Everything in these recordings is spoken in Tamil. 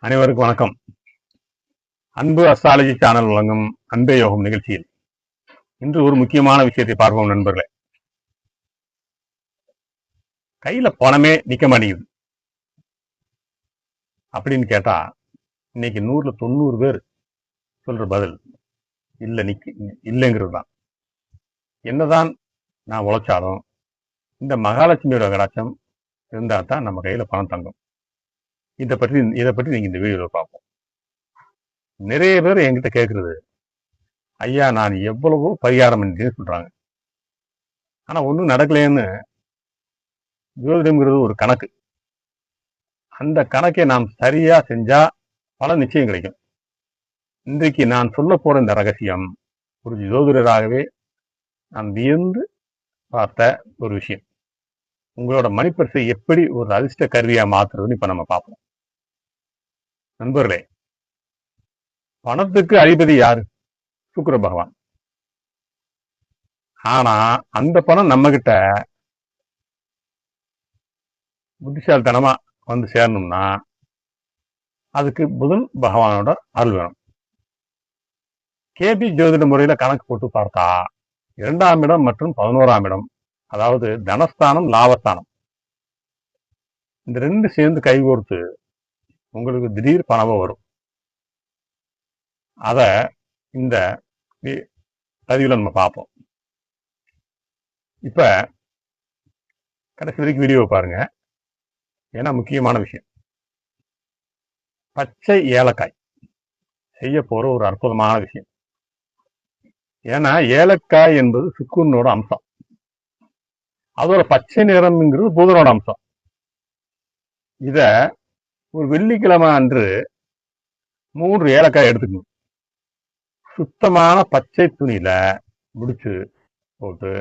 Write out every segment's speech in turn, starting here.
அனைவருக்கும் வணக்கம். அன்பு அஸ்ட்ராலஜி சேனல் வழங்கும் அன்பே யோகம் நிகழ்ச்சியில் இன்று ஒரு முக்கியமான விஷயத்தை பார்ப்போம் நண்பர்களே. கையில பணமே நிக்க மாட்டேங்குது அப்படின்னு கேட்டா இன்னைக்கு 100ல 90 பேர் சொல்ற பதில் இல்லைங்கிறது தான். என்னதான் நான் உழைச்சாலும் இந்த மகாலட்சுமியோட கடாட்சம் இருந்தா தான் நம்ம கையில பணம் தங்கும். இதை பற்றி நீங்க இந்த வீடியோவில் பார்ப்போம். நிறைய பேர் என்கிட்ட கேட்கறது, ஐயா நான் எவ்வளவோ பரிகாரம் பண்ணிட்டேன்னு சொல்றாங்க, ஆனா ஒன்றும் நடக்கலைன்னு. ஜோதிடம்ங்கிறது ஒரு கணக்கு. அந்த கணக்கை நாம் சரியா செஞ்சா பல நிச்சயம் கிடைக்கும். இன்றைக்கு நான் சொல்ல போற இந்த ரகசியம் ஒரு ஜோதிடராகவே நான் வியந்து பார்த்த ஒரு விஷயம். உங்களோட மணிப்பரிசை எப்படி ஒரு அதிர்ஷ்ட கருவியா மாத்துறதுன்னு இப்ப நம்ம பார்ப்போம். நண்பர்களே, பணத்துக்கு அதிபதி யாரு? சுக்கிர பகவான். ஆனா அந்த பணம் நம்ம கிட்ட புத்திசாலித்தனமா வந்து சேரணும்னா அதுக்கு புதன் பகவானோட அருள் வேணும். கேபி ஜோதிட முறையில கணக்கு போட்டு பார்த்தா 2ஆம் இடம் மற்றும் 11ஆம் இடம், அதாவது தனஸ்தானம் லாபஸ்தானம், இந்த ரெண்டு சேர்ந்து கைகோர்த்து உங்களுக்கு திடீர் பணம் வரும். அத இந்த பதிவுல நம்ம பார்ப்போம். இப்ப கடைசி வரைக்கும் வீடியோ பாருங்க, ஏன்னா முக்கியமான விஷயம். பச்சை ஏலக்காய் செய்ய போற ஒரு அற்புதமான விஷயம். ஏன்னா ஏலக்காய் என்பது சுக்குரனோட அம்சம், அதோட பச்சை நிறம்ங்கிறது புதனோட அம்சம். இத ஒரு வெள்ளிக்கிழமை அன்று 3 ஏலக்காய் எடுத்துக்கணும். சுத்தமான பச்சை துணியில முடிச்சு போட்டு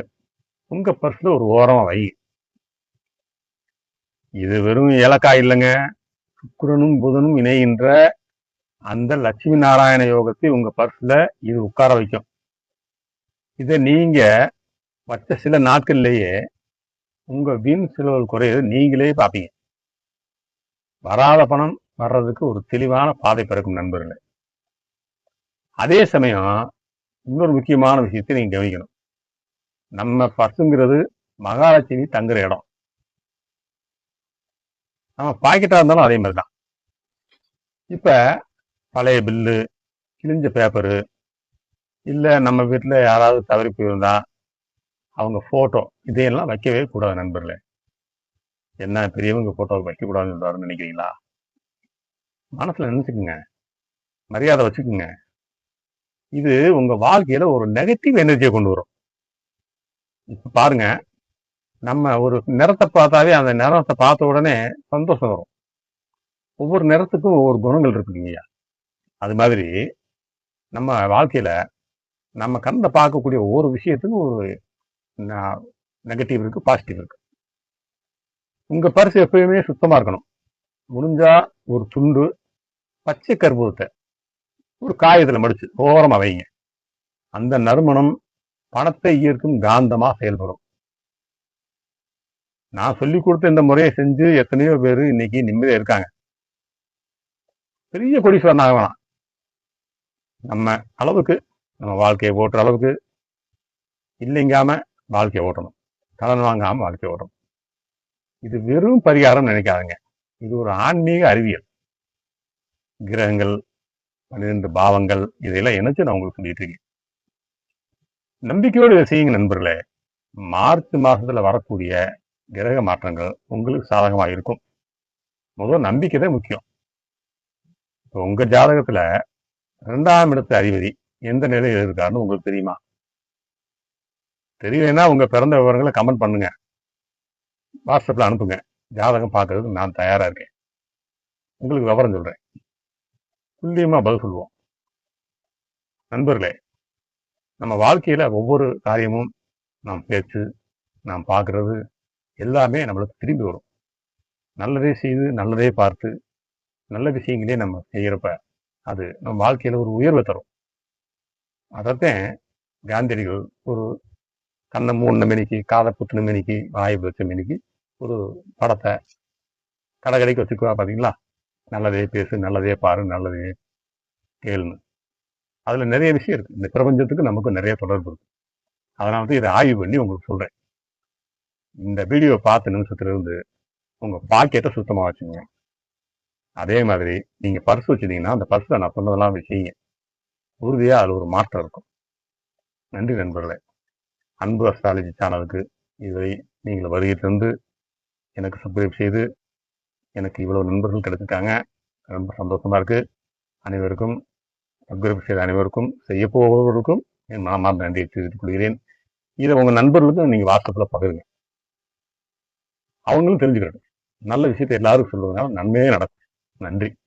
உங்க பர்ஸ்ல ஒரு ஓரமா வை. இது வெறும் ஏலக்காய் இல்லைங்க, சுக்கிரனும் புதனும் இணைகின்ற அந்த லட்சுமி நாராயண யோகத்தை உங்க பர்ஸ்ல இது உட்கார வைக்கும். இதை நீங்க வச்ச சில நாட்கள்லயே உங்க வீண் செலவுகள் குறையது நீங்களே பார்ப்பீங்க. வராத பணம் வர்றதுக்கு ஒரு தெளிவான பாதை பிறக்கும் நண்பர்களே. அதே சமயம் இன்னொரு முக்கியமான விஷயத்தை நீங்க கவனிக்கணும். நம்ம பர்சுங்கிறது மகாலட்சுமி தங்குற இடம். நம்ம பாக்கெட்டா இருந்தாலும் அதே மாதிரிதான். இப்ப பழைய பில்லு, கிழிஞ்ச பேப்பரு, இல்ல நம்ம வீட்டுல யாராவது தவறி போயிருந்தா அவங்க போட்டோ, இதையெல்லாம் வைக்கவே கூடாது நண்பர்களே. என்ன பெரியவங்க போட்டோ வைக்க கூடாதுன்னு சொல்றாருன்னு நினைக்கிறீங்களா? மனசுல நினைச்சுக்குங்க, மரியாதை வச்சுக்குங்க. இது உங்க வாழ்க்கையில ஒரு நெகட்டிவ் எனர்ஜியை கொண்டு வரும். இப்ப பாருங்க, நம்ம ஒரு நிறத்தை பார்த்தாவே அந்த நிறத்தை பார்த்த உடனே சந்தோஷம் வரும். ஒவ்வொரு நிறத்துக்கும் ஒவ்வொரு குணங்கள் இருக்குங்க. அது மாதிரி நம்ம வாழ்க்கையில நம்ம கண்ட பார்க்கக்கூடிய ஒவ்வொரு விஷயத்துக்கும் ஒரு நெகட்டிவ் இருக்கு, பாசிட்டிவ் இருக்கு. உங்க பரிசு எப்பயுமே சுத்தமா இருக்கணும். முடிஞ்சா ஒரு துண்டு பச்சை கற்பூரத்தை ஒரு காகிதத்துல மடிச்சு ஓரமா வைங்க. அந்த நறுமணம் பணத்தை ஈர்க்கும் காந்தமா செயல்படும். நான் சொல்லி கொடுத்த இந்த முறையை செஞ்சு எத்தனையோ பேர் இன்னைக்கு நிம்மதியா இருக்காங்க. பெரிய கோடீஸ்வரன் ஆக வேணாம், நம்ம அளவுக்கு நம்ம வாழ்க்கையை ஓட்டுற அளவுக்கு இல்லைங்காம வாழ்க்கையை ஓட்டணும், கடன் வாங்காம வாழ்க்கையை ஓட்டணும். இது வெறும் பரிகாரம் நினைக்காதுங்க, இது ஒரு ஆன்மீக அறிவியல். கிரகங்கள், 12 பாவங்கள், இதையெல்லாம் இணைச்சு நான் உங்களுக்கு சொல்லிட்டு இருக்கேன். நம்பிக்கையோடு இதை செய்யுங்க நண்பர்களே. மார்ச் மாசத்துல வரக்கூடிய கிரக மாற்றங்கள் உங்களுக்கு சாதகமா இருக்கும். முதல் நம்பிக்கை தான் முக்கியம். இப்போ உங்க ஜாதகத்துல 2ஆம் இடத்து அதிபதி எந்த நிலையில் இருக்காருன்னு உங்களுக்கு தெரியுமா? தெரியலன்னா உங்க பிறந்த விவரங்களை கமெண்ட் பண்ணுங்க, வாட்ஸ்அப்ல அனுப்புங்க. ஜாதகம் பார்க்கறதுக்கு நான் தயாரா இருக்கேன். உங்களுக்கு விவரம் சொல்றேன், துல்லியமா பதில் சொல்லுவோம். நண்பர்களே, நம்ம வாழ்க்கையில ஒவ்வொரு காரியமும் நாம் பேச்சு, நாம் பார்க்கறது எல்லாமே நம்மளுக்கு திரும்பி வரும். நல்லதே செய்து நல்லதே பார்த்து நல்ல விஷயங்களே நம்ம செய்யறப்ப அது நம்ம வாழ்க்கையில ஒரு உயர்வை தரும். அதைத்தான் காந்தியடிகள் ஒரு கண்ணை மூணு மணிக்கு, காதை புத்தின மணிக்கு, வாய் வச்ச மணிக்கு ஒரு படத்தை கடைக்கு வச்சுக்குவா பாத்தீங்களா? நல்லதே பேசு, நல்லதே பாரு, நல்லதே கேளுன்னு. அதுல நிறைய விஷயம் இருக்கு. இந்த பிரபஞ்சத்துக்கு நமக்கு நிறைய தொடர்பு இருக்கு. அதனால வந்து இதை ஆய்வு பண்ணி உங்களுக்கு சொல்றேன். இந்த வீடியோ பார்த்த நிமிஷத்துல இருந்து உங்க பாக்கெட்டை சுத்தமா வச்சுங்க. அதே மாதிரி நீங்க பர்ஸ் வச்சிருந்தீங்கன்னா அந்த பர்ஸ்ல நான் சொன்னதெல்லாம் செய்யுங்க. உறுதியா அது ஒரு மாற்றம் இருக்கும். நன்றி நண்பர்களே. அன்பு அஸ்ட்ராலஜி சேனலுக்கு இதை நீங்கள் வருகை தந்து எனக்கு சப்ஸ்கிரைப் செய்து எனக்கு இவ்வளவு நண்பர்கள் கிடைச்சிருக்காங்க. ரொம்ப சந்தோஷமா இருக்கு. அனைவருக்கும் சப்ஸ்கிரைப் செய்த அனைவருக்கும் செய்ய போபவர்களுக்கும் என் மனமார்ந்த நன்றியை தெரிவித்துக் கொள்கிறேன். இதை உங்க நண்பர்களுக்கும் நீங்க வாட்ஸ்அப்ல பகிருங்க. அவங்களும் தெரிஞ்சுக்கணும். நல்ல விஷயத்தை எல்லாரும் சொல்லுவதனால நன்மையே நடக்கும். நன்றி.